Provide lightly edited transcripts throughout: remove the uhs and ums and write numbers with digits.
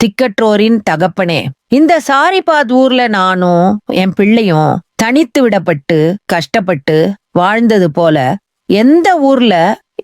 திக்கற்றோரின் தகப்பனே, இந்த சாரிபாத் ஊர்ல நானும் என் பிள்ளையும் தனித்து விடப்பட்டு கஷ்டப்பட்டு வாழ்ந்தது போல எந்த ஊர்ல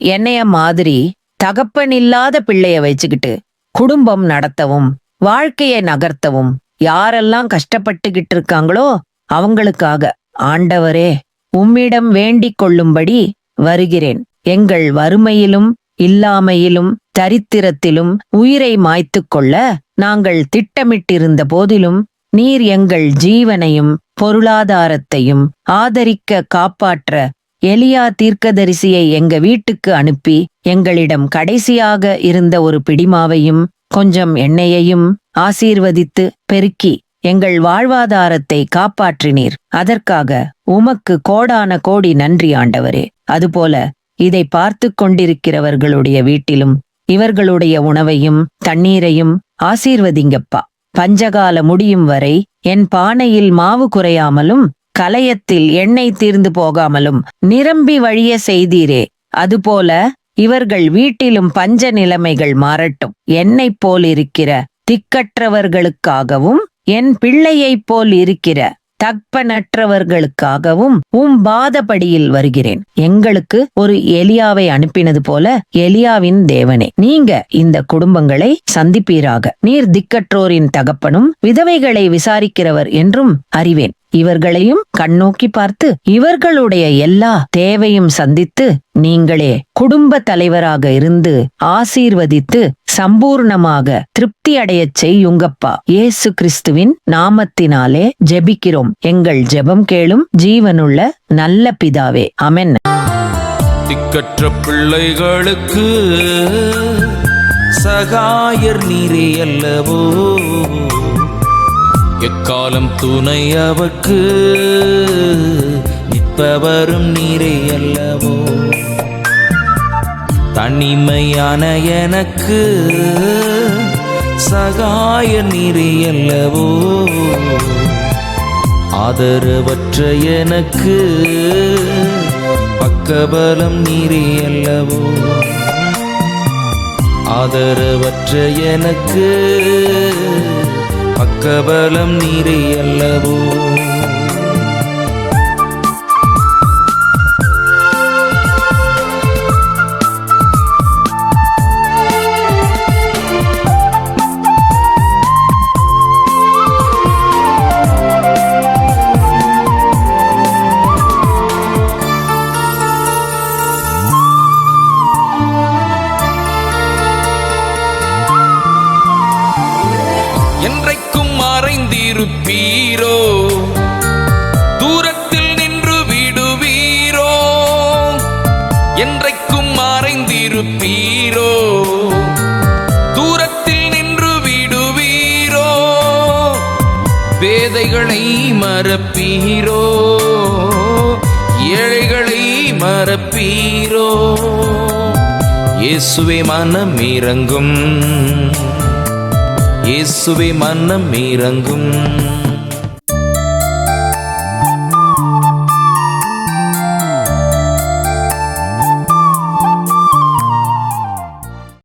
என்னைய மாதிரி தகப்பன் இல்லாத பிள்ளைய வச்சுக்கிட்டு குடும்பம் நடத்தவும் வாழ்க்கையை நகர்த்தவும் யாரெல்லாம் கஷ்டப்பட்டுகிட்டு இருக்காங்களோ அவங்களுக்காக ஆண்டவரே உம்மிடம் வேண்டிக் கொள்ளும்படி வருகிறேன். எங்கள் வறுமையிலும் இல்லாமையிலும் தரித்திரத்திலும் உயிரை மாய்த்துக் கொள்ள நாங்கள் திட்டமிட்டிருந்த போதிலும் நீர் எங்கள் ஜீவனையும் பொருளாதாரத்தையும் ஆதரிக்க காப்பாற்ற எலியா தீர்க்கதரிசியை எங்க வீட்டுக்கு அனுப்பி எங்களிடம் கடைசியாக இருந்த ஒரு பிடிமாவையும் கொஞ்சம் எண்ணெயையும் ஆசீர்வதித்து பெருக்கி எங்கள் வாழ்வாதாரத்தை காப்பாற்றினீர். அதற்காக உமக்கு கோடான கோடி நன்றி ஆண்டவரே. அதுபோல இதை பார்த்து கொண்டிருக்கிறவர்களுடைய வீட்டிலும் இவர்களுடைய உணவையும் தண்ணீரையும் ஆசீர்வதிங்கப்பா. பஞ்சகால முடியும் வரை என் பானையில் மாவு குறையாமலும் கலயத்தில் எண்ணெய் தீர்ந்து போகாமலும் நிரம்பி வழிய செய்தீரே, அதுபோல இவர்கள் வீட்டிலும் பஞ்ச நிலைமைகள் மாறட்டும். என்னைப் போல் இருக்கிற திக்கற்றவர்களுக்காகவும் என் பிள்ளையைப் போல் இருக்கிற தகப்பனற்றவர்களுக்காகவும் பாதபடியில் வருகிறேன். எங்களுக்கு ஒரு எலியாவை அனுப்பினது போல எலியாவின் தேவனே, நீங்க இந்த குடும்பங்களை சந்திப்பீராக. நீர் திக்கற்றோரின் தகப்பனும் விதவைகளை விசாரிக்கிறவர் என்றும் அறிவேன். இவர்களையும் கண்ணோக்கி பார்த்து இவர்களுடைய எல்லா தேவையும் சந்தித்து நீங்களே குடும்ப தலைவராக இருந்து ஆசீர்வதித்து சம்பூர்ணமாக திருப்தி அடையச் செய்யுங்கப்பா. இயேசு கிறிஸ்துவின் நாமத்தினாலே ஜெபிக்கிறோம். எங்கள் ஜெபம் கேளும் ஜீவனுள்ள நல்ல பிதாவே, ஆமென். திக்கற்ற பிள்ளைகளுக்கு சகாயர் நீரே அல்லவோ, எக்காலம் துணை அவர்க்கு நிற்பவரும் நீரே அல்லவோ. தனிமையான எனக்கு சகாய நீரே அல்லவோ, ஆதரவற்ற எனக்கு பக்கபலம் நீரே அல்லவோ. ஆதரவற்ற எனக்கு பக்கபலம் நீரே அல்லவோ. என்றைக்கும் மறைந்திருப்பீரோ, தூரத்தில் நின்று விடுவீரோ. என்றைக்கும் மறைந்திருப்பீரோ, தூரத்தில் நின்று விடுவீரோ. பேதைகளை மறப்பீரோ, ஏழைகளை மறப்பீரோ. இயேசுவே மனம் இறங்கும், இயேசுவே மனம் இறங்கும்.